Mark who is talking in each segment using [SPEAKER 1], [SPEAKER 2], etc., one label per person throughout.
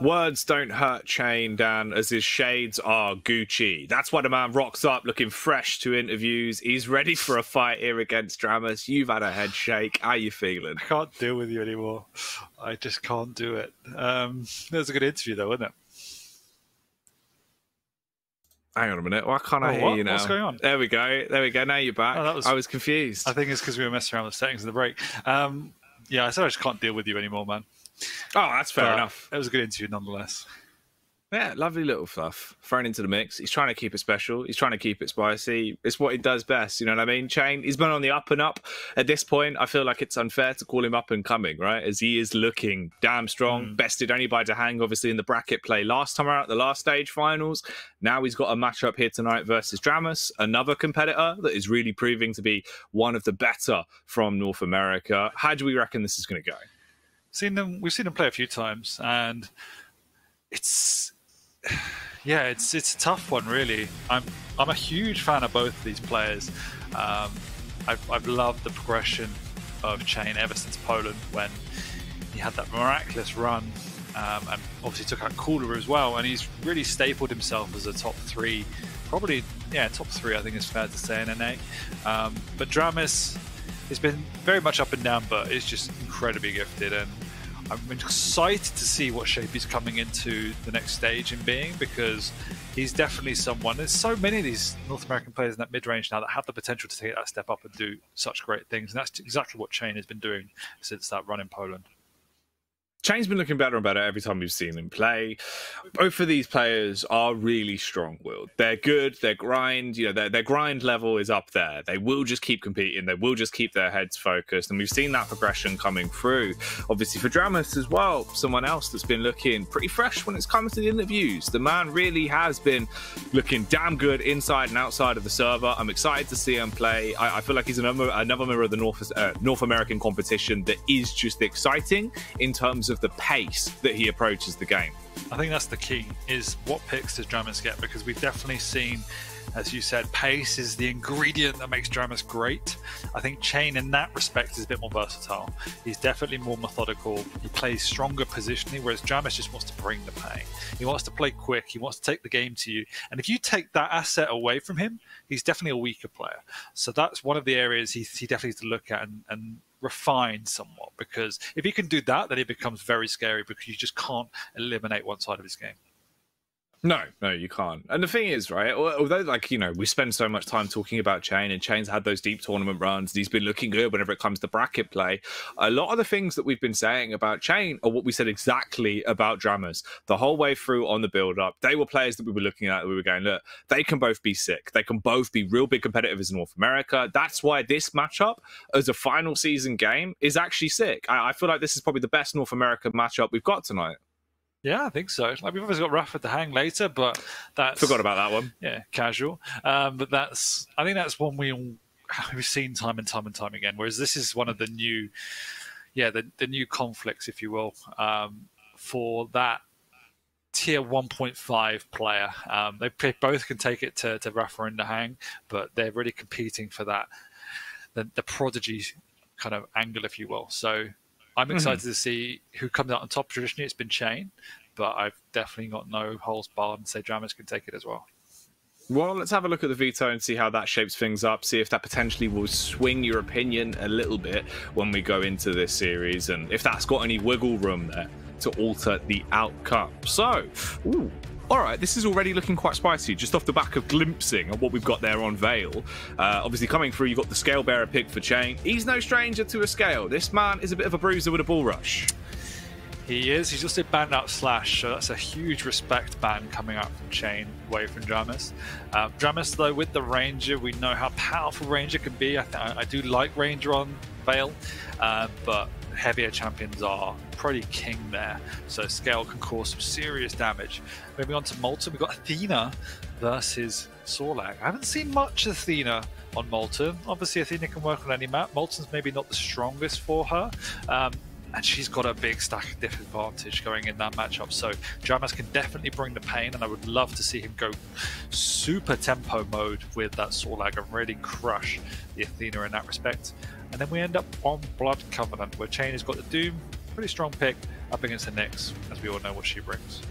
[SPEAKER 1] Words don't hurt cha1n, Dan, as his shades are Gucci. That's why the man rocks up looking fresh to interviews. He's ready for a fight here against dramis. You've had a head shake. How you feeling?
[SPEAKER 2] I can't deal with you anymore. I just can't do it. That was a good interview, though, wasn't it?
[SPEAKER 1] Hang on a minute. Why can't I hear you now?
[SPEAKER 2] What's going on?
[SPEAKER 1] There we go. There we go. Now you're back. I was confused.
[SPEAKER 2] I think it's because we were messing around with the settings in the break. Yeah, I said I just can't deal with you anymore, man.
[SPEAKER 1] Oh, that's fair enough.
[SPEAKER 2] It was a good interview nonetheless.
[SPEAKER 1] Yeah, lovely little fluff thrown into the mix. He's trying to keep it special. He's trying to keep it spicy. It's what he does best. You know what I mean? cha1n, he's been on the up and up. At this point, I feel like it's unfair to call him up and coming, right? As he is looking damn strong. Bested only by cha1n, obviously, in the bracket play last time out, the last stage finals. Now he's got a matchup here tonight versus dramis, another competitor that is really proving to be one of the better from North America. How do we reckon this is going to go?
[SPEAKER 2] We've seen them play a few times, and it's a tough one, really. I'm a huge fan of both of these players. I've loved the progression of cha1n ever since Poland, when he had that miraculous run, and obviously took out Cooler as well, and he's really stapled himself as a top three, probably top three, I think is fair to say, in NA. But dramis has been very much up and down, but it's just incredibly gifted, and I'm excited to see what shape he's coming into the next stage in being, because he's definitely someone. There's so many of these North American players in that mid-range now that have the potential to take that step up and do such great things, and that's exactly what cha1n has been doing since that run in Poland.
[SPEAKER 1] cha1n's been looking better and better every time we've seen him play. Both of these players are really strong-willed. They're good, their grind, their grind level is up there. They will just keep competing, they will just keep their heads focused, and we've seen that progression coming through. Obviously for dramis as well, someone else that's been looking pretty fresh when it's come to the interviews. The man really has been looking damn good inside and outside of the server. I'm excited to see him play. I feel like he's another member of the North American competition that is just exciting in terms of the pace that he approaches the game.
[SPEAKER 2] I think that's the key, is what picks does dramis get, because we've definitely seen, as you said, pace is the ingredient that makes dramis great. I think cha1n in that respect is a bit more versatile. He's definitely more methodical. He plays stronger positionally, whereas dramis just wants to bring the pain. He wants to play quick. He wants to take the game to you. And if you take that asset away from him, he's definitely a weaker player. So that's one of the areas he definitely needs to look at and refine somewhat, because if he can do that, then it becomes very scary, because you just can't eliminate one side of his game.
[SPEAKER 1] No, you can't. And the thing is, right, although, we spend so much time talking about cha1n, and cha1n's had those deep tournament runs, and he's been looking good whenever it comes to bracket play, a lot of the things that we've been saying about cha1n are what we said exactly about dramis. The whole way through on the build-up, they were players that we were looking at, that we were going, look, they can both be sick. They can both be real big competitors in North America. That's why this matchup, as a final season game, is actually sick. I feel like this is probably the best North American matchup we've got tonight.
[SPEAKER 2] Yeah, I think so. We've obviously got Rafa to hang later, but that's...
[SPEAKER 1] Forgot about that one.
[SPEAKER 2] Yeah, casual. But I think that's one we've seen time and time again, whereas this is one of the new, the new conflicts, if you will, for that tier 1.5 player. They both can take it to Rafa and the hang, but they're really competing for that, the prodigy kind of angle, if you will. So I'm excited to see who comes out on top. Traditionally, it's been cha1n, but I've definitely got no holes barred and say dramis can take it as well.
[SPEAKER 1] Well, let's have a look at the veto and see how that shapes things up, see if that potentially will swing your opinion a little bit when we go into this series, and if that's got any wiggle room there to alter the outcome. So, all right, this is already looking quite spicy, just off the back of glimpsing at what we've got there on Veil. Obviously, coming through, you've got the Scale Bearer pick for cha1n. He's no stranger to a scale. This man is a bit of a bruiser with a bull rush.
[SPEAKER 2] He is. He's just banned out Slash, so that's a huge respect ban coming out from cha1n away from dramis. Dramis, though, with the Ranger, we know how powerful Ranger can be. I do like Ranger on Veil, but heavier champions are pretty king there, so Scale can cause some serious damage. Moving on to Molten, we've got Athena versus Sorlag. I haven't seen much Athena on Molten. Obviously, Athena can work on any map. Molten's maybe not the strongest for her, and she's got a big stack of disadvantage going in that matchup. So dramis can definitely bring the pain, and I would love to see him go super tempo mode with that Sorlag and really crush the Athena in that respect. And then we end up on Blood Covenant, where cha1n has got the Doom, pretty strong pick up against the Nyx, as we all know what she brings.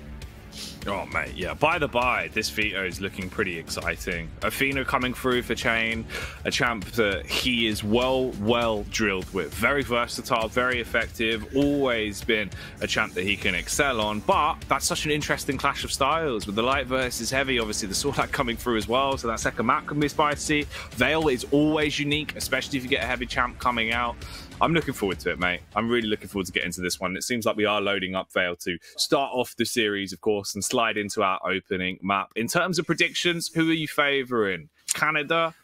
[SPEAKER 1] Oh, mate, yeah. By the by, this veto is looking pretty exciting. Athena coming through for cha1n, a champ that he is well drilled with. Very versatile, very effective, always been a champ that he can excel on. But that's such an interesting clash of styles with the light versus heavy. Obviously, the Swordlight coming through as well, so that second map can be spicy. Veil is always unique, especially if you get a heavy champ coming out. I'm looking forward to it, mate. I'm really looking forward to getting into this one. It seems like we are loading up Veil to start off the series, of course, and slide into our opening map. In terms of predictions, who are you favouring? Canada?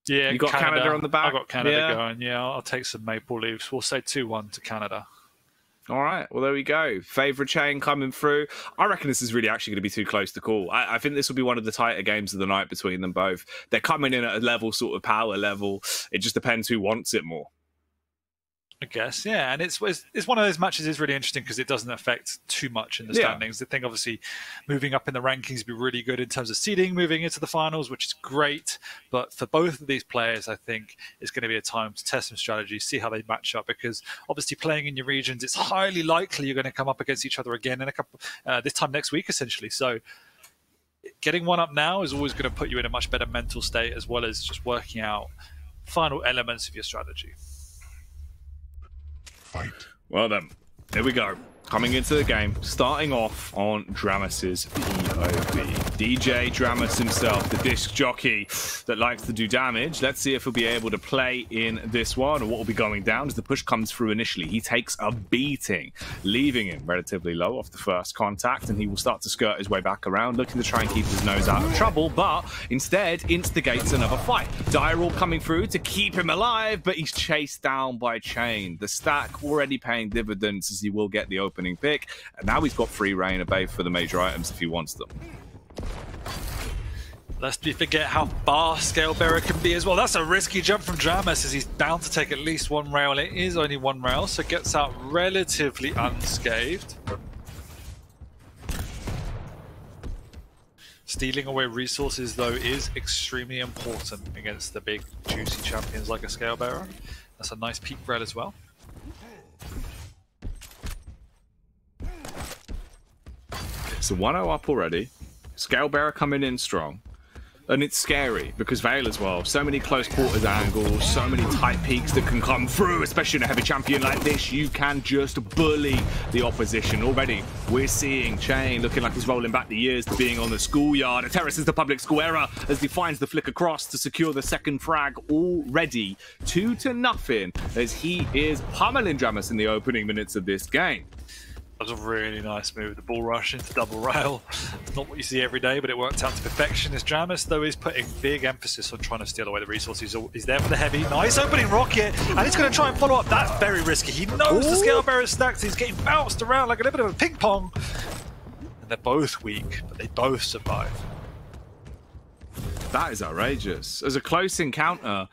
[SPEAKER 2] Yeah,
[SPEAKER 1] you got Canada on the back?
[SPEAKER 2] I've got Canada going. Yeah, I'll take some maple leaves. We'll say 2-1 to Canada.
[SPEAKER 1] All right, well, there we go. Favourite cha1n coming through. I reckon this is really actually going to be too close to call. I think this will be one of the tighter games of the night between them both. They're coming in at a level, sort of power level. It just depends who wants it more.
[SPEAKER 2] I guess, yeah, and it's one of those matches is really interesting because it doesn't affect too much in the standings. The thing, obviously, moving up in the rankings would be really good in terms of seeding, moving into the finals, which is great. But for both of these players, I think it's going to be a time to test some strategy, see how they match up. Because obviously, playing in your regions, it's highly likely you're going to come up against each other again in a couple this time next week, essentially. So, getting one up now is always going to put you in a much better mental state, as well as just working out final elements of your strategy.
[SPEAKER 1] Fight. Well then, here we go. Coming into the game, starting off on Dramis's POV. DJ Dramis himself, the disc jockey that likes to do damage. Let's see if he'll be able to play in this one, or what will be going down as the push comes through initially. He takes a beating, leaving him relatively low off the first contact, and he will start to skirt his way back around, looking to try and keep his nose out of trouble, but instead instigates another fight. Diral coming through to keep him alive, but he's chased down by cha1n. The stack already paying dividends as he will get the opening pick, and now he's got free reign of both for the major items if he wants them.
[SPEAKER 2] Lest we forget how fast Scalebearer can be as well. That's a risky jump from Dramis as he's bound to take at least one rail. It is only one rail, so gets out relatively unscathed. Stealing away resources, though, is extremely important against the big, juicy champions like a Scalebearer. That's a nice peak rail as well.
[SPEAKER 1] So 1-0 up already. Scalebearer coming in strong. And it's scary because Veil as well. So many close quarters angles, so many tight peaks that can come through, especially in a heavy champion like this. You can just bully the opposition. Already, we're seeing cha1n looking like he's rolling back the years to being on the schoolyard. It terraces the public square as he finds the flick across to secure the second frag already. 2-0 as he is pummeling Dramis in the opening minutes of this game.
[SPEAKER 2] That was a really nice move. The ball rush into double rail. It's not what you see every day, but it worked out to perfection. As Dramis, though, is putting big emphasis on trying to steal away the resources. He's there for the heavy. Nice opening rocket, and he's going to try and follow up. That's very risky. He knows the Scalebearer is stacked. He's getting bounced around like a little bit of a ping pong. And they're both weak, but they both survive.
[SPEAKER 1] That is outrageous. As a close encounter,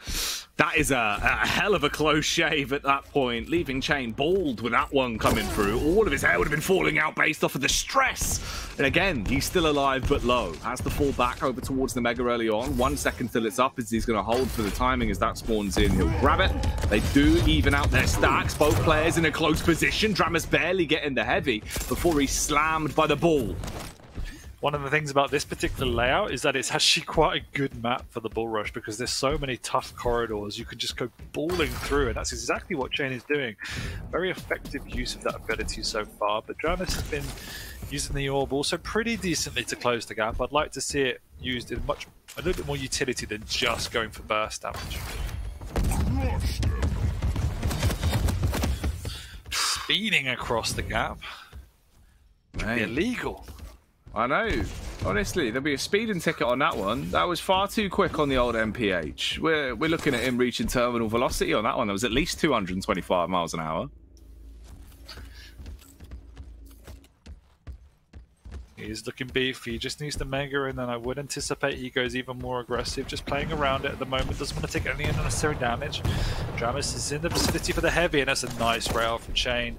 [SPEAKER 1] that is a hell of a close shave at that point, leaving cha1n bald with that one coming through. All of his hair would have been falling out based off of the stress. And again, he's still alive but low. Has to fall back over towards the Mega early on. 1 second till it's up as he's going to hold for the timing as that spawns in. He'll grab it. They do even out their stacks. Both players in a close position. Dramis barely getting the heavy before he's slammed by the ball.
[SPEAKER 2] One of the things about this particular layout is that it's actually quite a good map for the bull rush because there's so many tough corridors you can just go balling through, and that's exactly what cha1n is doing. Very effective use of that ability so far, but Dramis has been using the orb also pretty decently to close the gap. I'd like to see it used in a little bit more utility than just going for burst damage. Speeding across the gap. Could be illegal.
[SPEAKER 1] I know. Honestly, there'll be a speeding ticket on that one. That was far too quick on the old MPH. We're looking at him reaching terminal velocity on that one. That was at least 225 miles an hour.
[SPEAKER 2] He's looking beefy. He just needs the Mega, and then I would anticipate he goes even more aggressive. Just playing around it at the moment. Doesn't want to take any unnecessary damage. Dramis is in the vicinity for the heavy, and that's a nice rail from cha1n.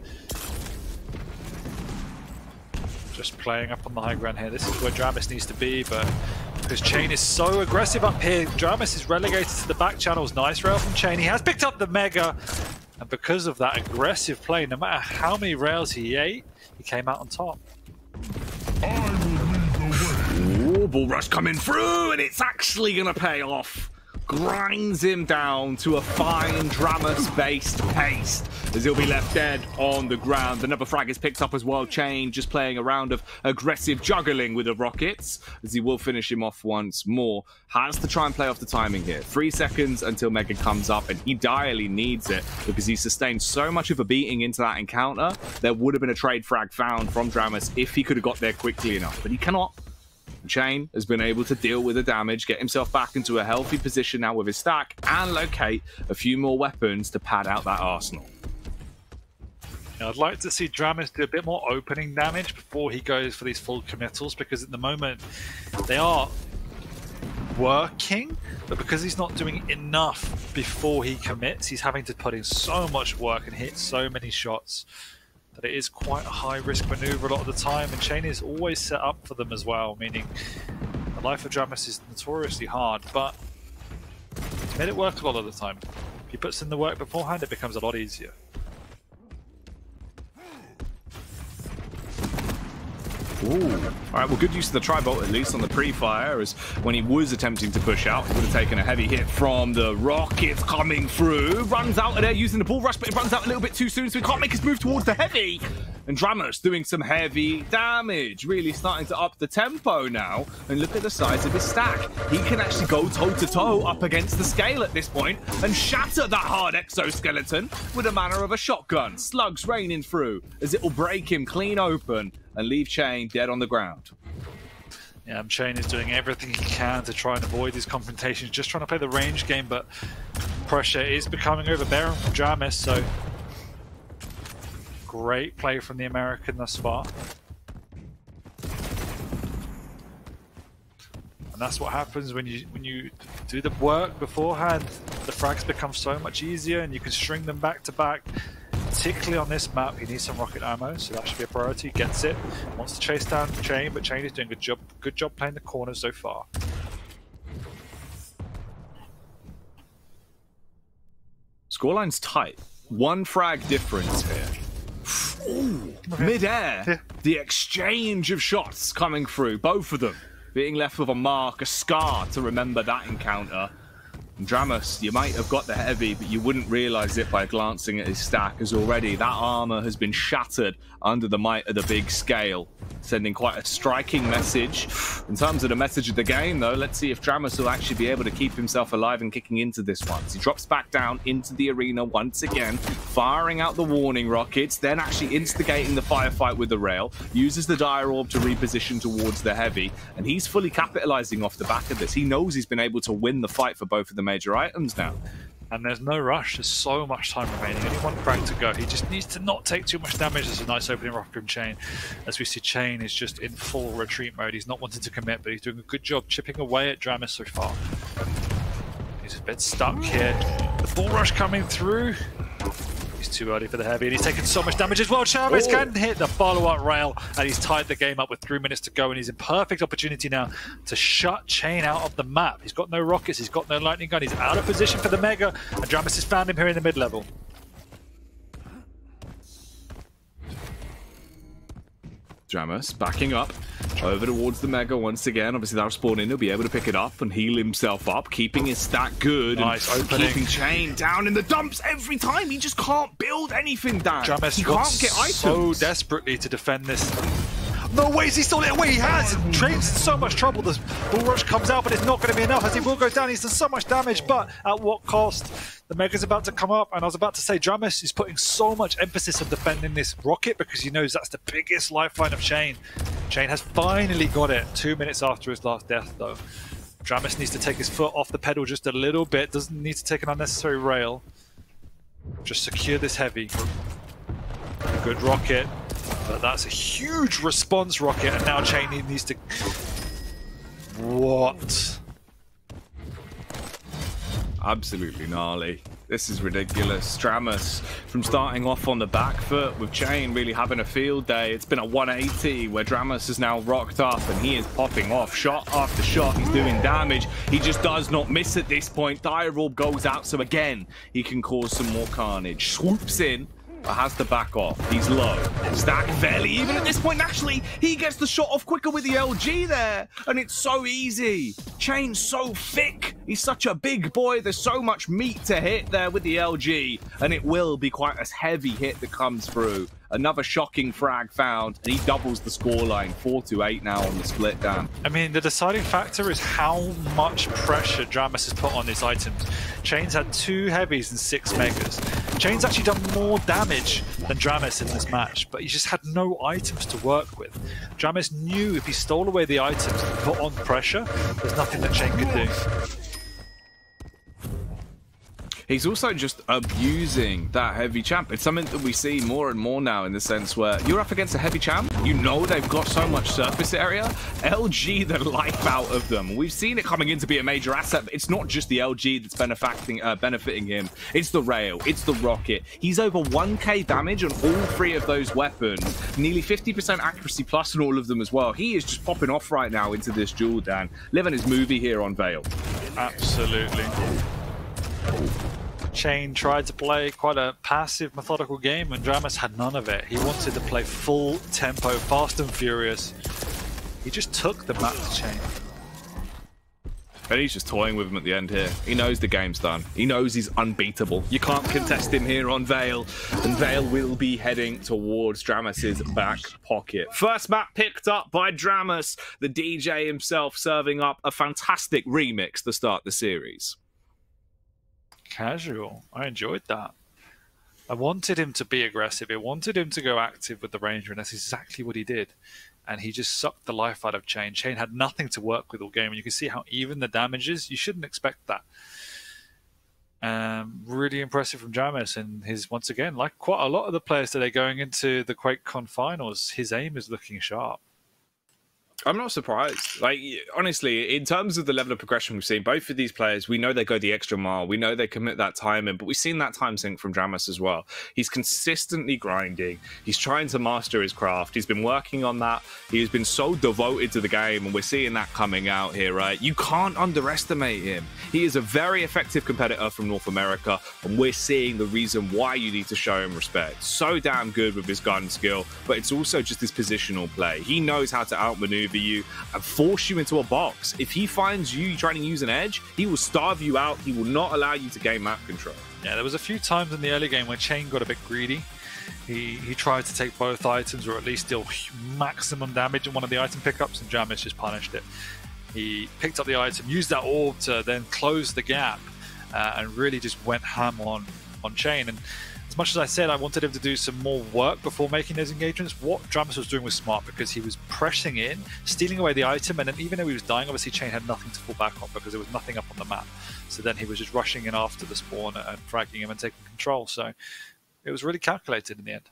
[SPEAKER 2] Just playing up on the high ground here. This is where Dramis needs to be, but because cha1n is so aggressive up here, Dramis is relegated to the back channels. Nice rail from cha1n. He has picked up the Mega. And because of that aggressive play, no matter how many rails he ate, he came out on top.
[SPEAKER 1] Ooh, bull rush coming through, and it's actually going to pay off. Grinds him down to a fine dramis-based pace as he'll be left dead on the ground. Another frag is picked up as well. cha1n just playing a round of aggressive juggling with the rockets as he will finish him off once more. Has to try and play off the timing here. 3 seconds until Mega comes up, and he direly needs it because he sustained so much of a beating into that encounter. There would have been a trade frag found from dramis if he could have got there quickly enough, but he cannot. cha1n has been able to deal with the damage, get himself back into a healthy position now with his stack, and locate a few more weapons to pad out that arsenal.
[SPEAKER 2] Now, I'd like to see dramis do a bit more opening damage before he goes for these full committals, because at the moment they are working, but because he's not doing enough before he commits, he's having to put in so much work and hit so many shots that it is quite a high-risk maneuver a lot of the time, and cha1n is always set up for them as well, meaning the life of dramis is notoriously hard, but he's made it work a lot of the time. If he puts in the work beforehand, it becomes a lot easier.
[SPEAKER 1] Ooh. Alright, well, good use of the tri-bolt, at least on the pre-fire, as when he was attempting to push out, he would have taken a heavy hit from the rockets coming through. Runs out of there using the bull rush, but it runs out a little bit too soon, so he can't make his move towards the heavy. And dramis doing some heavy damage, really starting to up the tempo now. And look at the size of his stack. He can actually go toe-to-toe up against the scale at this point and shatter that hard exoskeleton with a manner of a shotgun. Slugs raining through as it will break him clean open and leave cha1n dead on the ground.
[SPEAKER 2] Yeah, cha1n is doing everything he can to try and avoid these confrontations, just trying to play the range game, but pressure is becoming overbearing from dramis, so great play from the American thus far. And that's what happens when you do the work beforehand. The frags become so much easier and you can string them back to back. Particularly on this map, he needs some rocket ammo, so that should be a priority. Gets it, wants to chase down cha1n, but cha1n is doing a good job playing the corners so far.
[SPEAKER 1] Scoreline's tight. 1 frag difference here. Ooh, mid-air, yeah. The exchange of shots coming through, both of them being left with a mark, a scar to remember that encounter. And dramis, you might have got the heavy, but you wouldn't realize it by glancing at his stack, as already that armor has been shattered under the might of the big scale, sending quite a striking message. In terms of the message of the game, though, let's see if dramis will actually be able to keep himself alive and kicking into this one. So he drops back down into the arena once again, firing out the warning rockets, then actually instigating the firefight with the rail, uses the dire orb to reposition towards the heavy, and he's fully capitalizing off the back of this. He knows he's been able to win the fight for both of the major items now.
[SPEAKER 2] And there's no rush, there's so much time remaining, only 1 frag to go. He just needs to not take too much damage. There's a nice opening rocket from cha1n. As we see, cha1n is just in full retreat mode. He's not wanting to commit, but he's doing a good job chipping away at dramis so far. He's a bit stuck here. The bull rush coming through. He's too early for the heavy, and he's taking so much damage as well. cha1n can hit the follow-up rail, and he's tied the game up with 3 minutes to go, and he's in perfect opportunity now to shut cha1n out of the map. He's got no rockets, he's got no lightning gun, he's out of position for the mega, and dramis has found him here in the mid-level.
[SPEAKER 1] dramis backing up over towards the mega once again. Obviously that'll spawn in, he'll be able to pick it up and heal himself up, keeping his stack good.
[SPEAKER 2] Nice
[SPEAKER 1] and
[SPEAKER 2] opening.
[SPEAKER 1] Keeping cha1n down in the dumps every time. He just can't build anything down.
[SPEAKER 2] dramis
[SPEAKER 1] he can't get items.
[SPEAKER 2] So desperately to defend this. No way, is he still it away? He has! cha1n's in so much trouble. The bull rush comes out, but it's not going to be enough as he will go down. He's done so much damage, but at what cost? The mega's about to come up, and I was about to say dramis is putting so much emphasis on defending this rocket because he knows that's the biggest lifeline of cha1n. cha1n has finally got it 2 minutes after his last death, though. dramis needs to take his foot off the pedal just a little bit, doesn't need to take an unnecessary rail. Just secure this heavy. Good rocket. But that's a huge response rocket, and now cha1n needs to... What?
[SPEAKER 1] Absolutely gnarly. This is ridiculous. Dramis from starting off on the back foot with cha1n really having a field day. It's been a 180 where Dramis is now rocked up and he is popping off shot after shot. He's doing damage. He just does not miss at this point. Dire Orb goes out, so again, he can cause some more carnage. Swoops in, but has to back off. He's low. Stack fairly even at this point. Actually, he gets the shot off quicker with the LG there. And it's so easy. cha1n's so thick. He's such a big boy. There's so much meat to hit there with the LG. And it will be quite a heavy hit that comes through. Another shocking frag found, and he doubles the scoreline, 4-8 now on the split down.
[SPEAKER 2] I mean, the deciding factor is how much pressure dramis has put on his items. cha1n's had 2 heavies and 6 megas. cha1n's actually done more damage than dramis in this match, but he just had no items to work with. dramis knew if he stole away the items and put on pressure, there's nothing that cha1n could do.
[SPEAKER 1] He's also just abusing that heavy champ. It's something that we see more and more now in the sense where you're up against a heavy champ, you know they've got so much surface area, LG the life out of them. We've seen it coming in to be a major asset, but it's not just the LG that's benefiting him. It's the rail, it's the rocket. He's over 1k damage on all 3 of those weapons, nearly 50% accuracy plus on all of them as well. He is just popping off right now into this duel, Dan. Living his movie here on Vale.
[SPEAKER 2] Absolutely. cha1n tried to play quite a passive, methodical game, and dramis had none of it. He wanted to play full tempo, fast and furious. He just took the map to cha1n.
[SPEAKER 1] And he's just toying with him at the end here. He knows the game's done. He knows he's unbeatable. You can't contest him here on Vale. And Vale will be heading towards Dramis's back pocket. First map picked up by Dramis. The DJ himself serving up a fantastic remix to start the series.
[SPEAKER 2] Casual. I enjoyed that. I wanted him to be aggressive. I wanted him to go active with the Ranger, and that's exactly what he did. And he just sucked the life out of cha1n. cha1n had nothing to work with all game, and you can see how even the damage is. You shouldn't expect that. Really impressive from dramis, and his, once again, like quite a lot of the players today going into the QuakeCon finals, his aim is looking sharp.
[SPEAKER 1] I'm not surprised. Like, honestly, in terms of the level of progression we've seen, both of these players, we know they go the extra mile. We know they commit that time in, but we've seen that time sink from Dramis as well. He's consistently grinding. He's trying to master his craft. He's been working on that. He's been so devoted to the game, and we're seeing that coming out here, right? You can't underestimate him. He is a very effective competitor from North America, and we're seeing the reason why you need to show him respect. So damn good with his gun skill, but it's also just his positional play. He knows how to outmaneuver you and force you into a box. If he finds you trying to use an edge, he will starve you out. He will not allow you to gain map control.
[SPEAKER 2] Yeah, there was a few times in the early game where cha1n got a bit greedy. He tried to take both items, or at least deal maximum damage in one of the item pickups, and dramis just punished it. He picked up the item, used that orb to then close the gap, and really just went ham on cha1n. And as much as I said I wanted him to do some more work before making those engagements, what dramis was doing was smart, because he was pressing in, stealing away the item, and then even though he was dying, obviously cha1n had nothing to fall back on because there was nothing up on the map. So then he was just rushing in after the spawn and fragging him and taking control. So it was really calculated in the end.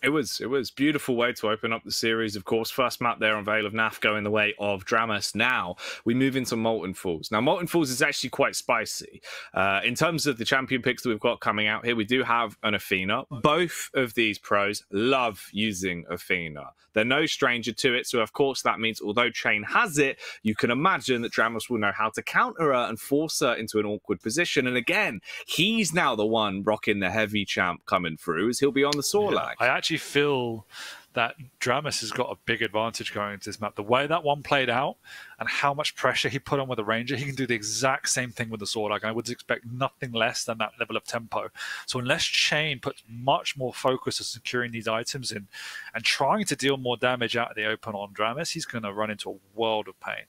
[SPEAKER 1] It was beautiful way to open up the series. Of course, first map there on Vale of Naf going the way of Dramis. Now we move into Molten Falls. Now Molten Falls is actually quite spicy. In terms of the champion picks that we've got coming out here, we do have an Athena. Both of these pros love using Athena. They're no stranger to it, so of course that means although cha1n has it, you can imagine that Dramis will know how to counter her and force her into an awkward position. And again, he's now the one rocking the heavy champ coming through, as he'll be on the Sorlag.
[SPEAKER 2] I actually feel that dramis has got a big advantage going into this map. The way that one played out and how much pressure he put on with the Ranger, he can do the exact same thing with the Sorlag. I would expect nothing less than that level of tempo. So unless cha1n puts much more focus on securing these items and trying to deal more damage out of the open on dramis, he's going to run into a world of pain.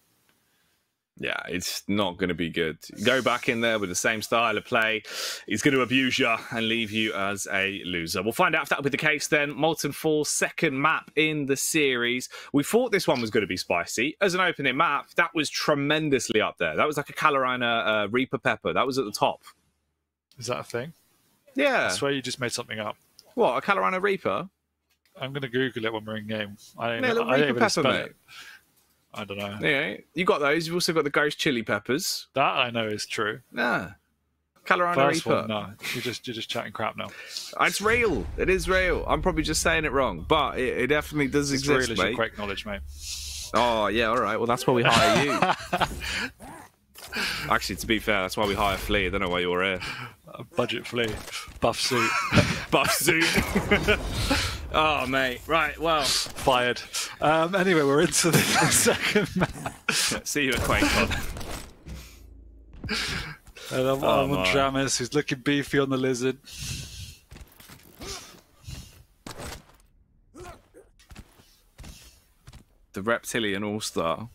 [SPEAKER 1] Yeah, it's not going to be good. Go back in there with the same style of play. He's going to abuse you and leave you as a loser. We'll find out if that will be the case then. Molten Falls, second map in the series. We thought this one was going to be spicy. As an opening map, that was tremendously up there. That was like a Carolina Reaper Pepper. That was at the top.
[SPEAKER 2] Is that a thing?
[SPEAKER 1] Yeah.
[SPEAKER 2] I swear you just made something up.
[SPEAKER 1] What, a Carolina Reaper?
[SPEAKER 2] I'm going to Google it when we're in game.
[SPEAKER 1] Yeah, little Reaper Pepper, mate.
[SPEAKER 2] I don't know.
[SPEAKER 1] Yeah, you got those. You've also got the ghost chili peppers.
[SPEAKER 2] That I know is true.
[SPEAKER 1] Yeah. Carolina
[SPEAKER 2] First
[SPEAKER 1] Reaper.
[SPEAKER 2] one, no. You're just chatting crap now.
[SPEAKER 1] It's real. It is real. I'm probably just saying it wrong, but it definitely does
[SPEAKER 2] It's
[SPEAKER 1] exist,
[SPEAKER 2] real as
[SPEAKER 1] mate.
[SPEAKER 2] your Quake knowledge, mate.
[SPEAKER 1] Oh, yeah, all right. Well, that's why we hire you. Actually, to be fair, that's why we hire Flea. I don't know why you're here.
[SPEAKER 2] Budget Flea. Buff suit.
[SPEAKER 1] Buff suit. Oh, mate. Right, well.
[SPEAKER 2] Fired. Anyway, we're into the second match.
[SPEAKER 1] See you at QuakeCon.
[SPEAKER 2] And I'm on Dramis, who's looking beefy on the lizard.
[SPEAKER 1] The Reptilian All-Star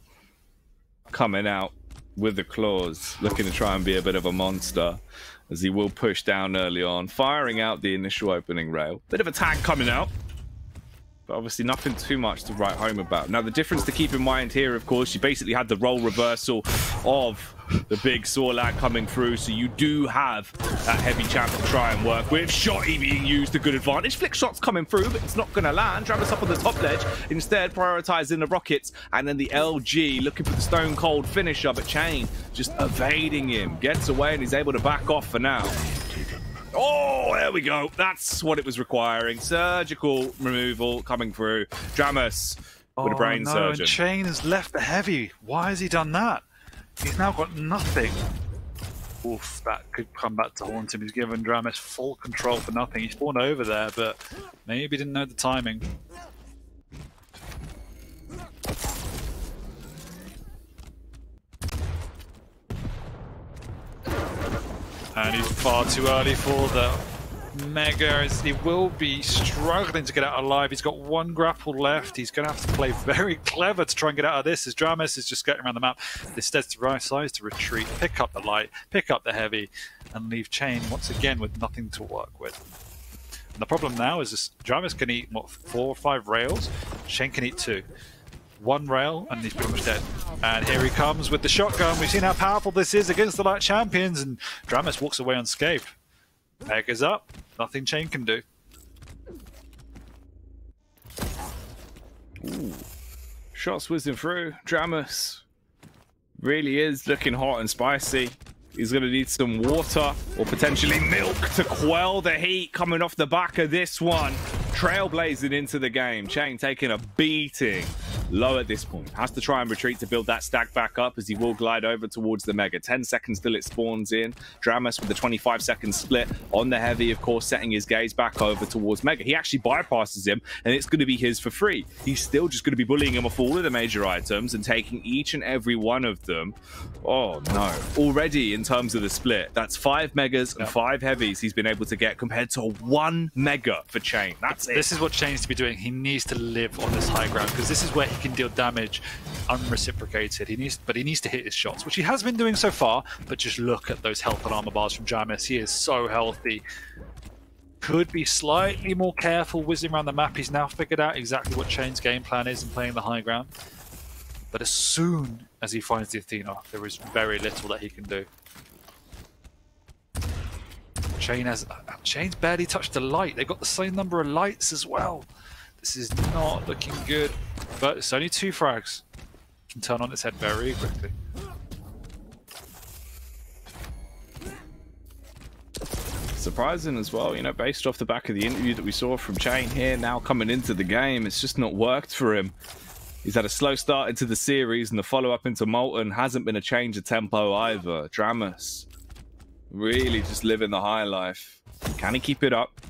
[SPEAKER 1] coming out with the claws, looking to try and be a bit of a monster, as he will push down early on, firing out the initial opening rail. Bit of a tag coming out, but obviously nothing too much to write home about. Now, the difference to keep in mind here, of course, you basically had the role reversal of the big Sorlag coming through, so you do have that heavy champ to try and work with. Shotty being used to good advantage. Flick shot's coming through, but it's not going to land. Dramis up on the top ledge, instead prioritizing the rockets, and then the LG looking for the stone cold finisher, but cha1n just evading him. Gets away, and he's able to back off for now. Oh, there we go. That's what it was requiring. Surgical removal coming through. Dramis with a brain surgeon.
[SPEAKER 2] And cha1n has left the heavy. Why has he done that? He's now got nothing. Oof, that could come back to haunt him. He's given Dramis full control for nothing. He spawned over there, but maybe didn't know the timing. And he's far too early for the Mega, as he will be struggling to get out alive. He's got one grapple left. He's going to have to play very clever to try and get out of this, as Dramis is just getting around the map. Instead, to right size to retreat, pick up the light, pick up the heavy, and leave cha1n once again with nothing to work with. And the problem now is this, Dramis can eat, what, 4 or 5 rails? cha1n can eat 2. 1 rail, and he's pretty much dead. And here he comes with the shotgun. We've seen how powerful this is against the light champions, and Dramis walks away unscathed. Mega's up. Nothing cha1n can do.
[SPEAKER 1] Ooh. Shots whizzing through. Dramis really is looking hot and spicy. He's going to need some water or potentially milk to quell the heat coming off the back of this one. Trailblazing into the game. cha1n taking a beating. Low at this point. Has to try and retreat to build that stack back up, as he will glide over towards the Mega. 10 seconds till it spawns in. Dramis with the 25-second split on the heavy, of course, setting his gaze back over towards Mega. He actually bypasses him, and it's going to be his for free. He's still just going to be bullying him off all of the major items and taking each and every one of them. Oh, no. Already, in terms of the split, that's 5 Megas and 5 heavies he's been able to get compared to 1 Mega for cha1n. That's it.
[SPEAKER 2] This is what cha1n needs to be doing. He needs to live on this high ground, because this is where he can deal damage unreciprocated. He needs to hit his shots, which he has been doing so far, but just look at those health and armor bars from Dramis. He is so healthy. Could be slightly more careful whizzing around the map. He's now figured out exactly what cha1n's game plan is in playing the high ground. But as soon as he finds the Athena, there is very little that he can do. cha1n's barely touched the light. They've got the same number of lights as well. This is not looking good, but it's only 2 frags. Can turn on its head very quickly.
[SPEAKER 1] Surprising as well, you know, based off the back of the interview that we saw from cha1n here, now coming into the game, it's just not worked for him. He's had a slow start into the series, and the follow-up into Molten hasn't been a change of tempo either. Dramis really just living the high life. Can he keep it up?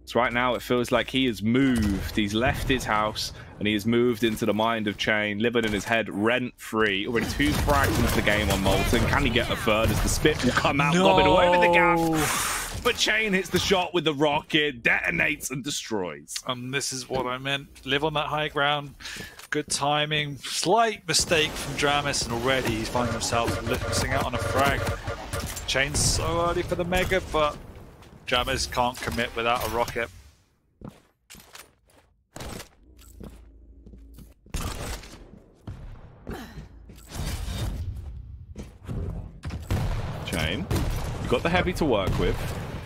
[SPEAKER 1] So right now it feels like he has moved. He's left his house and he has moved into the mind of cha1n, living in his head rent-free. Already 2 frags into the game on Molten. Can he get a third as the spit will come out, gobbing away with the gap? But cha1n hits the shot with the rocket, detonates and destroys.
[SPEAKER 2] And this is what I meant. Live on that high ground. Good timing. Slight mistake from Dramis, and already he's finding himself missing out on a frag. cha1n's so early for the Mega, but Dramis can't commit without a rocket.
[SPEAKER 1] cha1n, you've got the heavy to work with.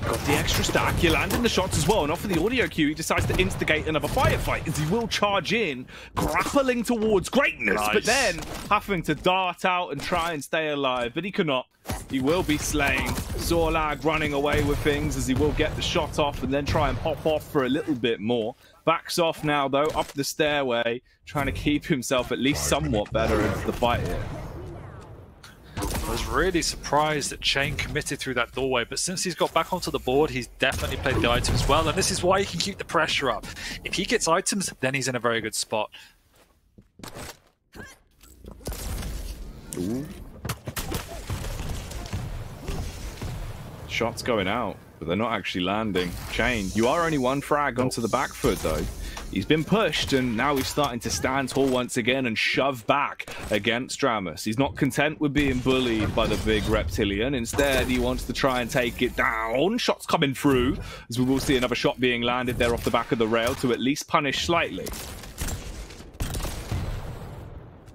[SPEAKER 1] Got the extra stack. You're landing the shots as well. And off of the audio cue, he decides to instigate another firefight as he will charge in, grappling towards greatness,
[SPEAKER 2] Nice.
[SPEAKER 1] but then having to dart out and try and stay alive. But he cannot. He will be slain. Zorlag running away with things as he will get the shot off and then try and pop off for a little bit more. Backs off now, though, up the stairway, trying to keep himself at least somewhat better into the fight here.
[SPEAKER 2] I was really surprised that cha1n committed through that doorway, but since he's got back onto the board, he's definitely played the items well, and this is why he can keep the pressure up. If he gets items, then he's in a very good spot.
[SPEAKER 1] Ooh. Shots going out, but they're not actually landing. cha1n, you are only one frag onto the back foot, though. He's been pushed, and now he's starting to stand tall once again and shove back against dramis. He's not content with being bullied by the big reptilian. Instead, he wants to try and take it down. Shots coming through, as we will see another shot being landed there off the back of the rail to at least punish slightly.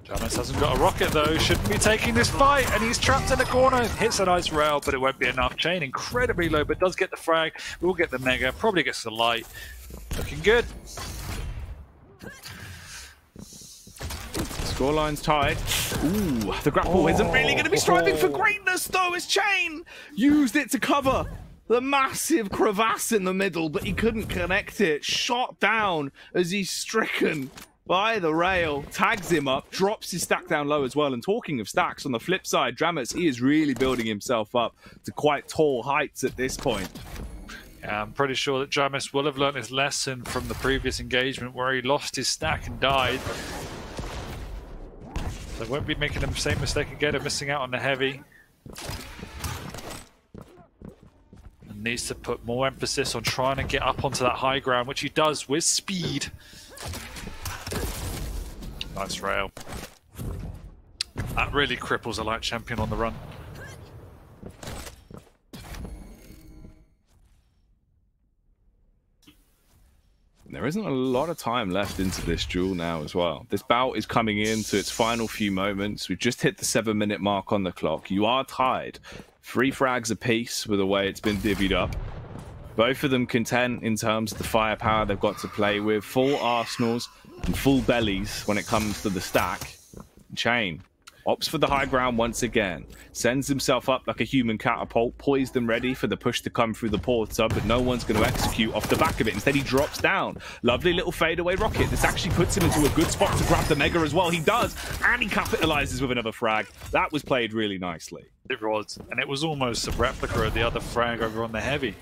[SPEAKER 2] dramis hasn't got a rocket, though. Shouldn't be taking this fight, and he's trapped in the corner. Hits a nice rail, but it won't be enough. cha1n incredibly low, but does get the frag. We'll get the mega, probably gets the light. Looking good.
[SPEAKER 1] Scoreline's tied. Ooh, the grapple isn't really going to be striving for greatness, though, as cha1n used it to cover the massive crevasse in the middle, but he couldn't connect it. Shot down as he's stricken by the rail, tags him up, drops his stack down low as well. And talking of stacks, on the flip side, dramis, he is really building himself up to quite tall heights at this point.
[SPEAKER 2] Yeah, I'm pretty sure that dramis will have learned his lesson from the previous engagement where he lost his stack and died. So won't be making the same mistake again of missing out on the heavy. And needs to put more emphasis on trying to get up onto that high ground, which he does with speed. Nice rail. That really cripples a light champion on the run.
[SPEAKER 1] There isn't a lot of time left into this duel now as well. This bout is coming into its final few moments. We've just hit the 7-minute mark on the clock. You are tied. 3 frags apiece with the way it's been divvied up. Both of them content in terms of the firepower they've got to play with. Full arsenals and full bellies when it comes to the stack. cha1n opts for the high ground once again. Sends himself up like a human catapult, poised and ready for the push to come through the porter, but no one's going to execute off the back of it. Instead, he drops down. Lovely little fadeaway rocket. This actually puts him into a good spot to grab the mega as well. He does, and he capitalizes with another frag. That was played really nicely.
[SPEAKER 2] It was, and it was almost a replica of the other frag over on the heavy.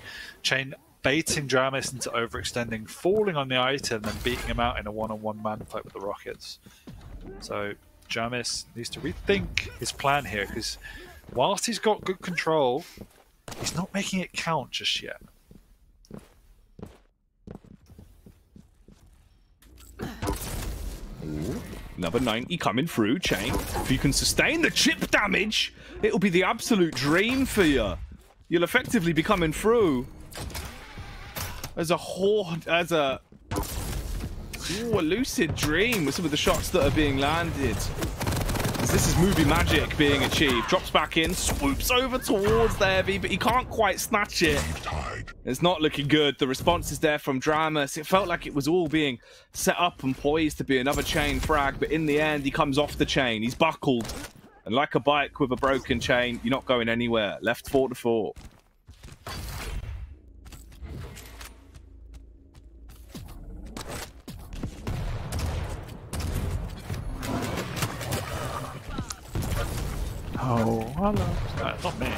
[SPEAKER 2] cha1n baiting dramis into overextending, falling on the item, and beating him out in a one-on-one man fight with the rockets. So dramis needs to rethink his plan here, because whilst he's got good control, he's not making it count just yet.
[SPEAKER 1] Ooh. Another 90 coming through, cha1n. If you can sustain the chip damage, it'll be the absolute dream for you. You'll effectively be coming through as a horde, as a lucid dream with some of the shots that are being landed. As this is movie magic being achieved. Drops back in, swoops over towards the heavy, but he can't quite snatch it. It's not looking good. The response is there from dramis. It felt like it was all being set up and poised to be another cha1n frag, but in the end, he comes off the cha1n. He's buckled. And like a bike with a broken chain, you're not going anywhere. Left 4-4.
[SPEAKER 2] Oh, hello. Not me.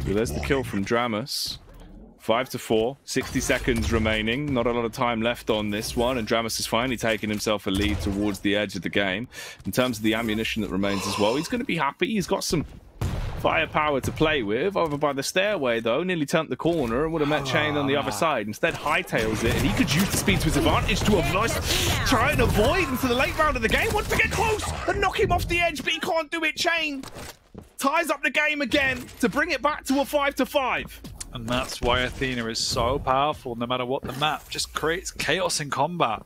[SPEAKER 1] Well, there's the kill from dramis. 5-4, 60 seconds remaining. Not a lot of time left on this one, and dramis is finally taking himself a lead towards the edge of the game. In terms of the ammunition that remains as well, he's going to be happy. He's got some firepower to play with. Over by the stairway, though, nearly turned the corner and would have met cha1n on the other side. Instead, hightails it, and he could use the speed to his advantage to try and avoid into the late round of the game. Wants to get close and knock him off the edge, but he can't do it. cha1n ties up the game again to bring it back to a 5-5.
[SPEAKER 2] And that's why Athena is so powerful. No matter what the map, just creates chaos in combat.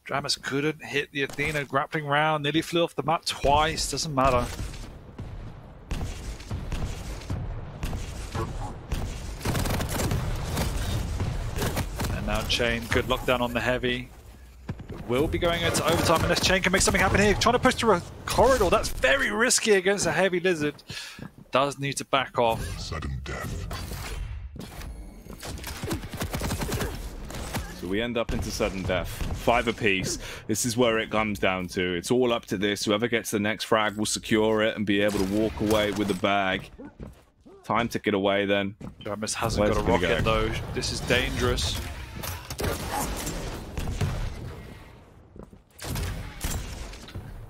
[SPEAKER 2] Dramis couldn't hit the Athena grappling round, nearly flew off the map twice, doesn't matter. And now cha1n, good lockdown on the heavy. Will be going into overtime unless cha1n can make something happen here. Trying to push through a corridor, that's very risky against a heavy lizard. Does need to back off.
[SPEAKER 3] Sudden death.
[SPEAKER 1] So we end up into sudden death. 5 apiece. This is where it comes down to. It's all up to this. Whoever gets the next frag will secure it and be able to walk away with the bag. Time to get away then.
[SPEAKER 2] dramis hasn't got a rocket though. This is dangerous.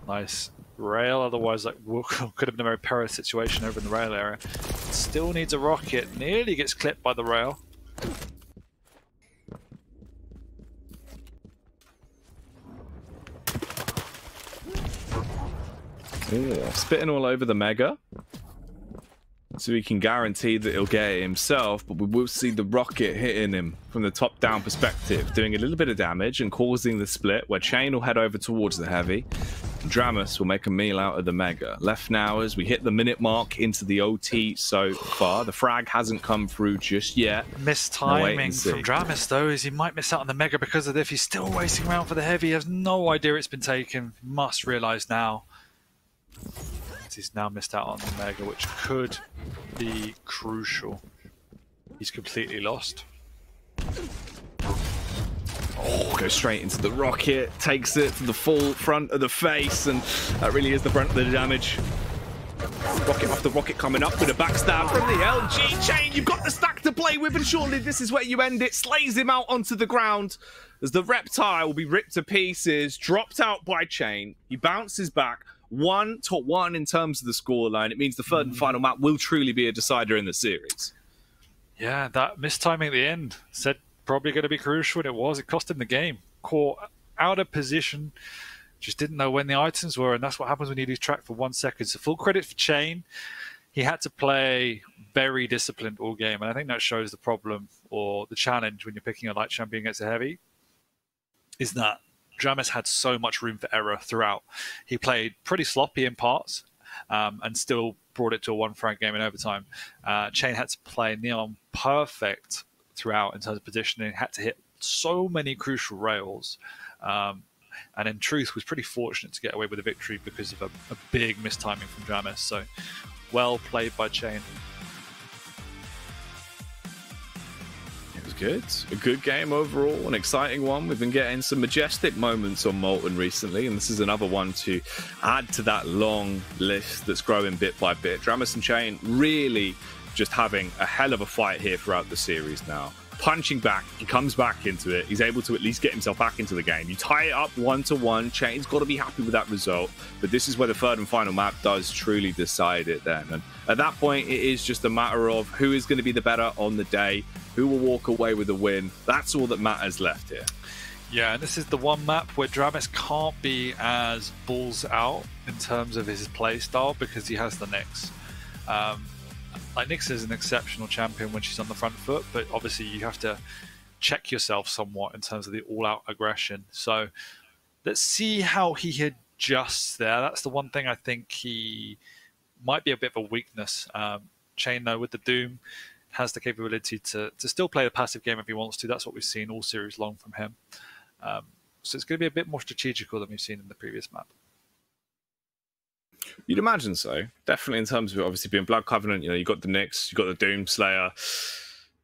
[SPEAKER 2] Nice rail, otherwise that could have been a very perilous situation over in the rail area. Still needs a rocket, nearly gets clipped by the rail.
[SPEAKER 1] Ooh, spitting all over the Mega. So he can guarantee that he'll get it himself, but we will see the rocket hitting him from the top-down perspective, doing a little bit of damage and causing the split, where cha1n will head over towards the heavy. dramis will make a meal out of the Mega. Left now as we hit the minute mark into the OT so far. The frag hasn't come through just yet.
[SPEAKER 2] Mistiming from dramis though, is he might miss out on the Mega because of this. He's still waiting around for the heavy. He has no idea it's been taken. Must realise now. He's now missed out on the Mega, which could be crucial. He's completely lost.
[SPEAKER 1] Oh, goes straight into the rocket, takes it to the full front of the face, and that really is the brunt of the damage. Rocket off the rocket coming up with a backstab from the LG. cha1n, you've got the stack to play with, and surely this is where you end it. Slays him out onto the ground as the reptile will be ripped to pieces, dropped out by cha1n. He bounces back. 1-1 in terms of the scoreline. It means the third and final map will truly be a decider in the series.
[SPEAKER 2] Yeah, that mistiming at the end said probably going to be crucial, and it was. It cost him the game. Caught out of position, just didn't know when the items were, and that's what happens when you lose track for 1 second. So full credit for cha1n. He had to play very disciplined all game, and I think that shows the problem or the challenge when you're picking a light champion against a heavy, is that dramis had so much room for error throughout. He played pretty sloppy in parts and still brought it to a 1 frag game in overtime. cha1n had to play near on perfect throughout in terms of positioning, had to hit so many crucial rails, and in truth was pretty fortunate to get away with a victory because of a big mistiming from dramis. So well played by cha1n.
[SPEAKER 1] Good. A good game overall, an exciting one. We've been getting some majestic moments on Molten recently, and this is another one to add to that long list that's growing bit by bit. dramis and cha1n really just having a hell of a fight here throughout the series now. Punching back, he comes back into it. He's able to at least get himself back into the game. You tie it up 1-1. cha1n's got to be happy with that result, but this is where the third and final map does truly decide it then. And at that point, it is just a matter of who is going to be the better on the day, who will walk away with the win. That's all that matters left here.
[SPEAKER 2] Yeah, and this is the one map where dramis can't be as balls out in terms of his play style because he has the Nyx. Like, Nyx is an exceptional champion when she's on the front foot, but obviously you have to check yourself somewhat in terms of the all-out aggression. So let's see how he adjusts there. That's the one thing I think he might be a bit of a weakness. cha1n, though, with the Doom, has the capability to still play a passive game if he wants to. That's what we've seen all series long from him. So it's going to be a bit more strategical than we've seen in the previous map.
[SPEAKER 1] You'd imagine so. Definitely in terms of it obviously being Blood Covenant, you know, you've got the Nyx, you've got the Doom Slayer.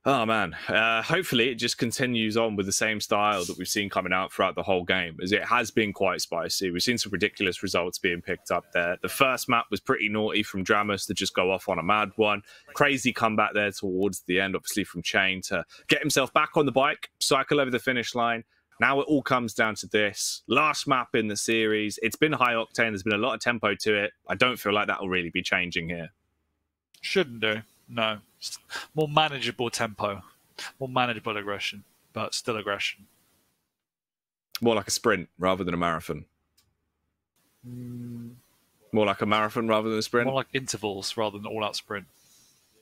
[SPEAKER 1] Oh, man. Hopefully it just continues on with the same style that we've seen coming out throughout the whole game, as it has been quite spicy. We've seen some ridiculous results being picked up there. The first map was pretty naughty from dramis to just go off on a mad one. Crazy comeback there towards the end, obviously, from cha1n to get himself back on the bike, cycle over the finish line. Now it all comes down to this. Last map in the series. It's been high octane. There's been a lot of tempo to it. I don't feel like that will really be changing here.
[SPEAKER 2] Shouldn't do. No. More manageable tempo. More manageable aggression, but still aggression.
[SPEAKER 1] More like a sprint rather than a marathon. More like a marathon rather than a sprint?
[SPEAKER 2] More like intervals rather than all-out sprint.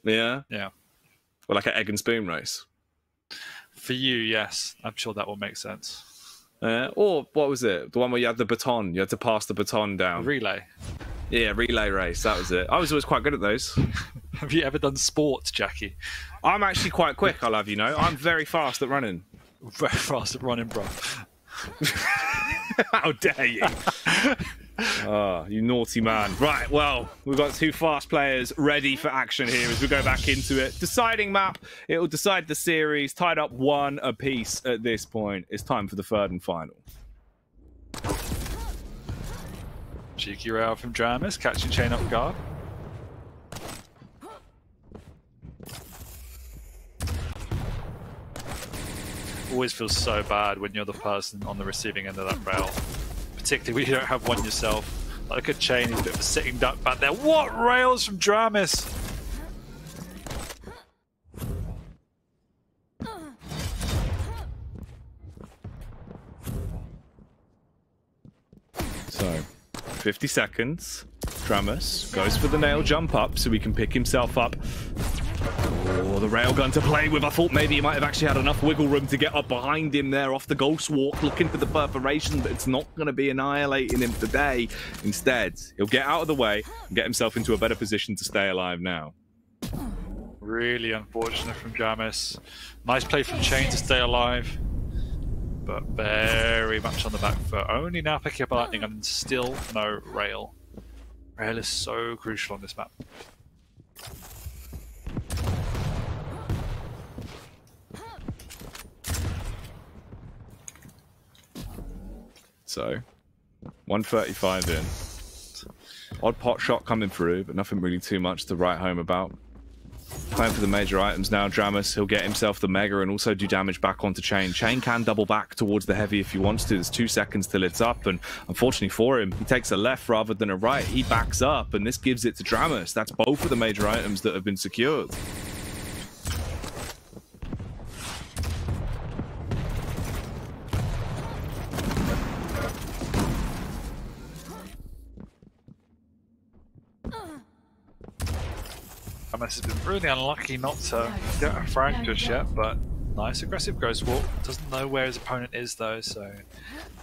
[SPEAKER 1] Yeah?
[SPEAKER 2] Yeah.
[SPEAKER 1] Or like an egg and spoon race?
[SPEAKER 2] For you, yes. I'm sure that will make sense.
[SPEAKER 1] Or what was it? The one where you had the baton. You had to pass the baton down.
[SPEAKER 2] Relay.
[SPEAKER 1] Yeah, relay race. That was it. I was always quite good at those.
[SPEAKER 2] Have you ever done sports, Jackie?
[SPEAKER 1] I'm actually quite quick, I'll have you know. I'm very fast at running.
[SPEAKER 2] Very fast at running, bro.
[SPEAKER 1] How dare you? Oh, you naughty man. Right, well, we've got two fast players ready for action here as we go back into it. Deciding map. It will decide the series. Tied up 1 apiece at this point. It's time for the third and final.
[SPEAKER 2] Cheeky rail from dramis, catching cha1n off guard. Always feels so bad when you're the person on the receiving end of that rail. Particularly when you don't have one yourself. Like a cha1n, he's a bit of a sitting duck back there. What rails from dramis?
[SPEAKER 1] So, 50 seconds. dramis goes for the nail jump up so he can pick himself up. Oh, the railgun to play with. I thought maybe he might have actually had enough wiggle room to get up behind him there off the ghost walk, looking for the perforation, but it's not going to be annihilating him today. Instead, he'll get out of the way and get himself into a better position to stay alive now.
[SPEAKER 2] Really unfortunate from dramis. Nice play from cha1n to stay alive, but very much on the back foot. Only now picking up a lightning and still no rail. Rail is so crucial on this map.
[SPEAKER 1] So, 135 in. Odd pot shot coming through, but nothing really too much to write home about. Playing for the major items now, dramis. He'll get himself the mega and also do damage back onto cha1n. cha1n can double back towards the heavy if he wants to. There's 2 seconds till it's up, and unfortunately for him, he takes a left rather than a right. He backs up, and this gives it to dramis. That's both of the major items that have been secured.
[SPEAKER 2] dramis has been really unlucky not to get a frag just yet, but nice aggressive ghost walk. Doesn't know where his opponent is though, so it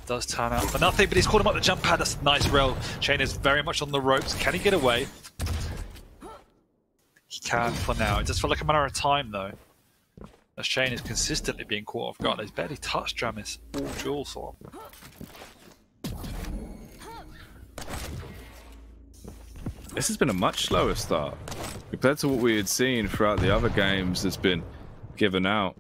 [SPEAKER 2] does turn out for nothing, but he's caught him up the jump pad. That's a nice rail. cha1n is very much on the ropes. Can he get away? He can for now. It does feel like a matter of time though, as cha1n is consistently being caught off guard. He's barely touched dramis all duel sort.
[SPEAKER 1] This has been a much slower start compared to what we had seen throughout the other games that's been given out.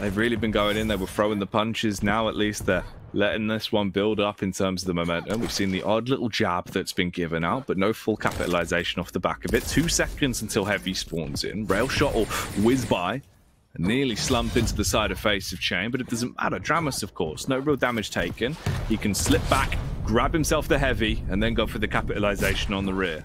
[SPEAKER 1] They've really been going in. They were throwing the punches. Now at least they're letting this one build up in terms of the momentum. We've seen the odd little jab that's been given out, but no full capitalization off the back of it. 2 seconds until heavy spawns in. Rail shot will whiz by and nearly slump into the side of face of cha1n, but it doesn't matter. dramis, of course, no real damage taken. He can slip back, grab himself the heavy, and then go for the capitalization on the rear.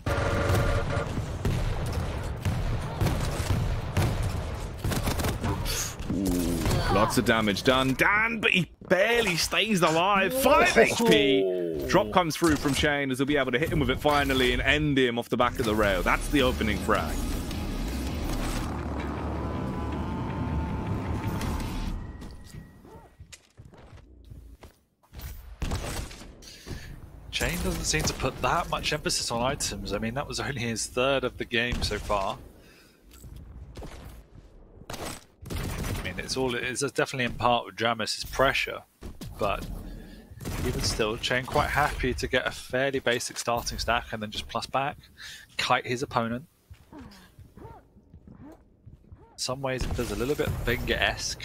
[SPEAKER 1] Ooh, lots of damage done. Dan, but he barely stays alive. 5 HP. Drop comes through from cha1n as he'll be able to hit him with it finally and end him off the back of the rail. That's the opening frag.
[SPEAKER 2] cha1n doesn't seem to put that much emphasis on items. I mean, that was only his 3rd of the game so far. I mean, it's definitely in part with dramis' pressure, but even still, cha1n quite happy to get a fairly basic starting stack and then just plus back, kite his opponent. In some ways, it feels a little bit Wenger-esque.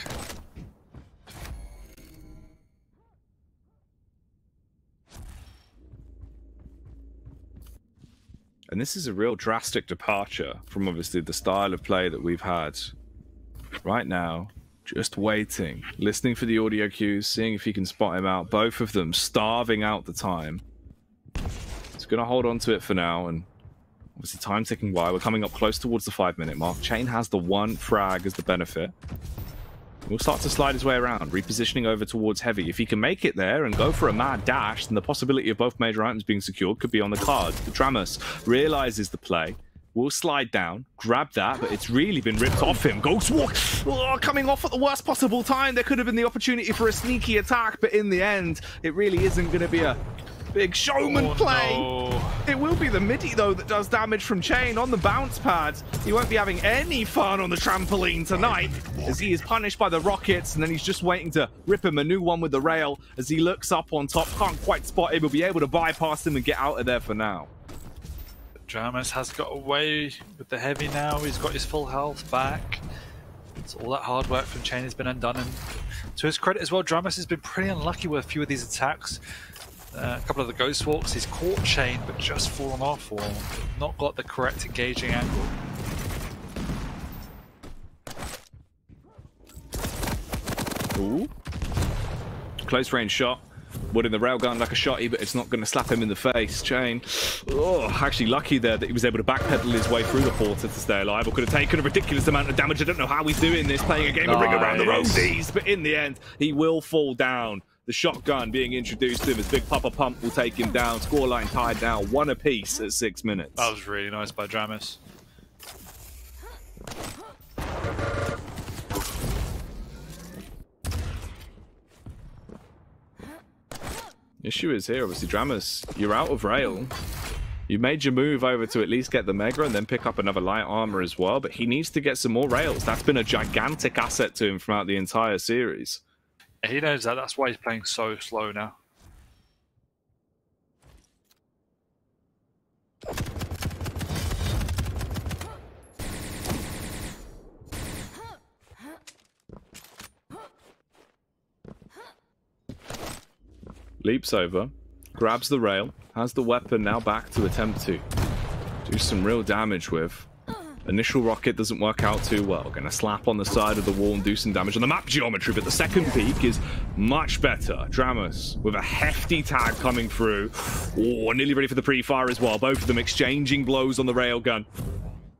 [SPEAKER 1] And this is a real drastic departure from obviously the style of play that we've had. Right now, just waiting, listening for the audio cues, seeing if he can spot him out. Both of them starving out the time. He's going to hold on to it for now, and obviously time ticking by. We're coming up close towards the 5-minute mark. cha1n has the 1 frag as the benefit. He'll start to slide his way around, repositioning over towards heavy. If he can make it there and go for a mad dash, then the possibility of both major items being secured could be on the card. But dramis realizes the play, will slide down, grab that, but it's really been ripped off him. Ghostwalk coming off at the worst possible time. There could have been the opportunity for a sneaky attack, but in the end, it really isn't going to be a big showman play.
[SPEAKER 2] No.
[SPEAKER 1] It will be the midi, though, that does damage from cha1n on the bounce pad. He won't be having any fun on the trampoline tonight, as he is punished by the rockets, and then he's just waiting to rip him a new one with the rail. As he looks up on top, can't quite spot him. He'll be able to bypass him and get out of there for now.
[SPEAKER 2] dramis has got away with the heavy now. He's got his full health back. It's all that hard work from cha1n has been undone, and to his credit as well, dramis has been pretty unlucky with a few of these attacks. A couple of the ghost walks, he's caught cha1n but just fallen off or not got the correct engaging angle.
[SPEAKER 1] Ooh. Close range shot. Wood in the railgun like a shotty, but it's not going to slap him in the face. cha1n, oh, actually lucky there that he was able to backpedal his way through the portal to stay alive, or could have taken a ridiculous amount of damage. I don't know how he's doing this, playing a game of Ring Around the Roadies, but in the end, he will fall down. The shotgun being introduced to him as Big Papa Pump will take him down. Scoreline tied now, 1 apiece at 6 minutes.
[SPEAKER 2] That was really nice by dramis.
[SPEAKER 1] Issue is here, obviously, dramis, you're out of rail. You made your move over to at least get the Mega and then pick up another light armor as well, but he needs to get some more rails. That's been a gigantic asset to him throughout the entire series.
[SPEAKER 2] He knows that, that's why he's playing so slow now.
[SPEAKER 1] Leaps over, grabs the rail, has the weapon now back to attempt to do some real damage with. Initial rocket doesn't work out too well. Going to slap on the side of the wall and do some damage on the map geometry, but the second peak is much better. dramis with a hefty tag coming through. Oh, nearly ready for the pre-fire as well. Both of them exchanging blows on the railgun.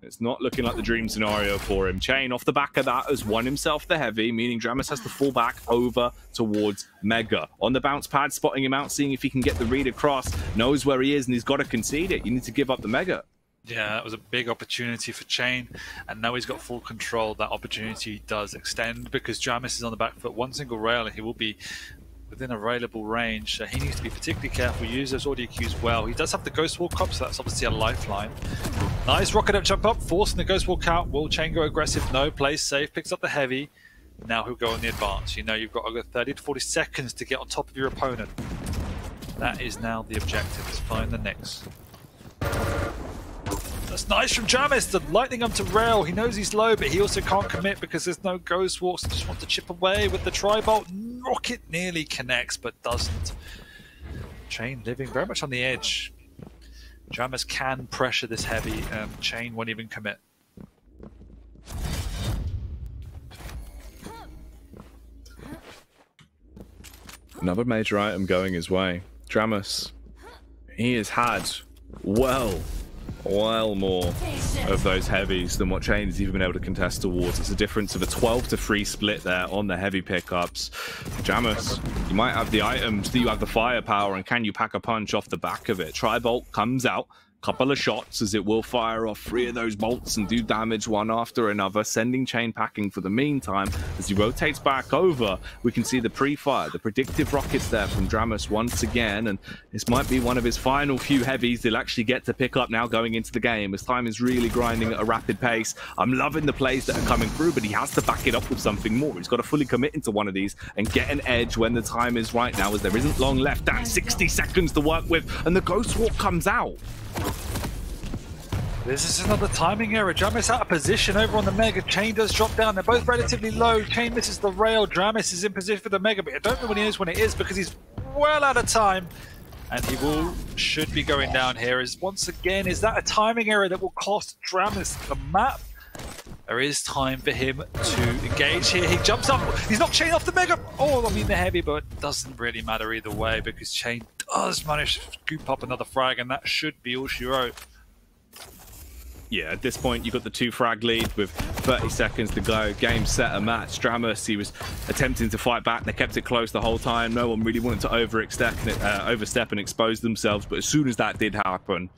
[SPEAKER 1] It's not looking like the dream scenario for him. cha1n off the back of that has won himself the heavy, meaning dramis has to fall back over towards Mega. On the bounce pad, spotting him out, seeing if he can get the read across. Knows where he is, and he's got to concede it. You need to give up the Mega.
[SPEAKER 2] Yeah, that was a big opportunity for cha1n, and now he's got full control. That opportunity does extend because dramis is on the back foot. One single rail and he will be within available range, so he needs to be particularly careful, use those audio cues well. He does have the ghost walk up, so that's obviously a lifeline. Nice rocket up, jump up, forcing the ghost walk out. Will cha1n go aggressive? No, plays safe, picks up the heavy. Now he'll go on the advance. You know you've got over 30 to 40 seconds to get on top of your opponent. That is now the objective, is find the next. That's nice from dramis, the lightning up to rail. He knows he's low, but he also can't commit because there's no ghost walks. Just wants to chip away with the tri-bolt. Rocket nearly connects, but doesn't. cha1n living very much on the edge. dramis can pressure this heavy, and cha1n won't even commit.
[SPEAKER 1] Another major item going his way. dramis, he has had well more of those heavies than what cha1n has even been able to contest towards. It's a difference of a 12-3 split there on the heavy pickups. dramis, you might have the items, do you have the firepower, and can you pack a punch off the back of it? Tri-bolt comes out, couple of shots as it will fire off 3 of those bolts and do damage one after another, sending cha1n packing for the meantime. As he rotates back over, we can see the pre-fire, the predictive rockets there from dramis once again, and this might be one of his final few heavies he'll actually get to pick up now going into the game, as time is really grinding at a rapid pace. I'm loving the plays that are coming through, but he has to back it up with something more. He's got to fully commit into one of these and get an edge when the time is right now, as there isn't long left, and 60 seconds to work with, and the ghost walk comes out.
[SPEAKER 2] This is another timing error. dramis out of position over on the Mega. cha1n does drop down. They're both relatively low. cha1n misses the rail. dramis is in position for the Mega, but I don't know when he knows when it is because he's well out of time. And he should be going down here. Once again, is that a timing error that will cost dramis the map? There is time for him to engage here. He jumps up. He's knocked cha1n off the Mega. Oh, I mean the heavy, but it doesn't really matter either way because cha1n does manage to scoop up another frag, and that should be all she wrote.
[SPEAKER 1] Yeah, at this point, you've got the 2-frag lead with 30 seconds to go. Game, set, a match. dramis, he was attempting to fight back. They kept it close the whole time. No one really wanted to overstep and expose themselves. But as soon as that did happen,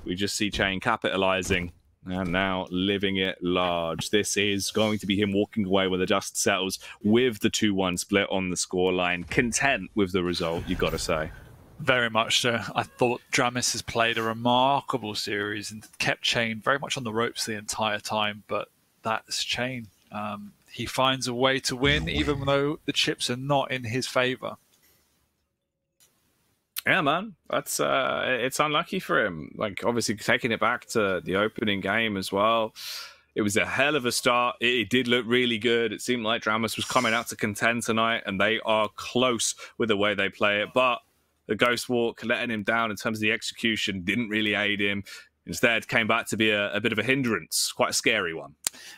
[SPEAKER 1] we just see cha1n capitalizing and now living it large. This is going to be him walking away when the dust settles with the 2-1 split on the scoreline. Content with the result, you've got to say.
[SPEAKER 2] Very much so. I thought dramis has played a remarkable series and kept cha1n very much on the ropes the entire time, but that's cha1n. He finds a way to win, even though the chips are not in his favor.
[SPEAKER 1] Yeah, man, that's it's unlucky for him. Like, obviously, taking it back to the opening game as well. It was a hell of a start. It did look really good. It seemed like dramis was coming out to contend tonight, and they are close with the way they play it. But the Ghost Walk letting him down in terms of the execution didn't really aid him. Instead, came back to be a bit of a hindrance, quite a scary one.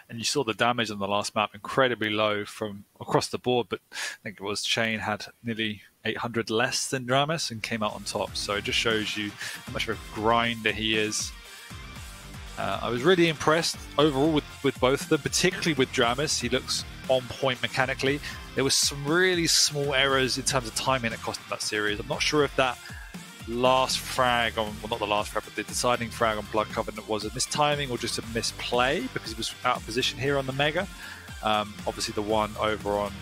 [SPEAKER 2] And you saw the damage on the last map, incredibly low from across the board, but I think it was cha1n had nearly 800 less than dramis and came out on top. So it just shows you how much of a grinder he is. I was really impressed overall with both of them, particularly with dramis. He looks on point mechanically. There was some really small errors in terms of timing that cost him that series. I'm not sure if that last frag on, well, not the last frag, but the deciding frag on Blood Covenant was a mistiming or just a misplay because he was out of position here on the Mega. Obviously the one over on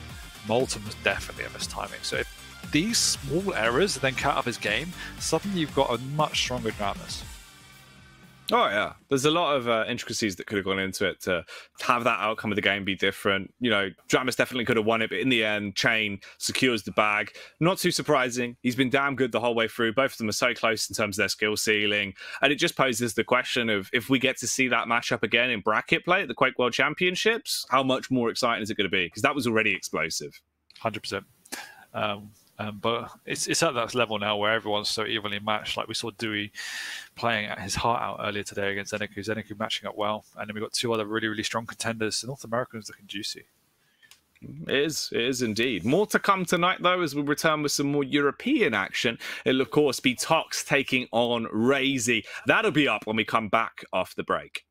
[SPEAKER 2] Molten was definitely a mistiming. So if these small errors then cut off his game, suddenly you've got a much stronger dramis.
[SPEAKER 1] Oh, yeah. There's a lot of intricacies that could have gone into it to have that outcome of the game be different. You know, dramis definitely could have won it, but in the end, cha1n secures the bag. Not too surprising. He's been damn good the whole way through. Both of them are so close in terms of their skill ceiling. And it just poses the question of if we get to see that matchup again in bracket play at the Quake World Championships, how much more exciting is it going to be? Because that was already explosive.
[SPEAKER 2] 100%. But it's at that level now where everyone's so evenly matched. Like we saw Dewey playing at his heart out earlier today against Zenecu. Zenecu matching up well. And then we've got two other really, really strong contenders. The North Americans looking juicy.
[SPEAKER 1] It is indeed. More to come tonight, though, as we return with some more European action. It'll, of course, be Tox taking on Razy. That'll be up when we come back after the break.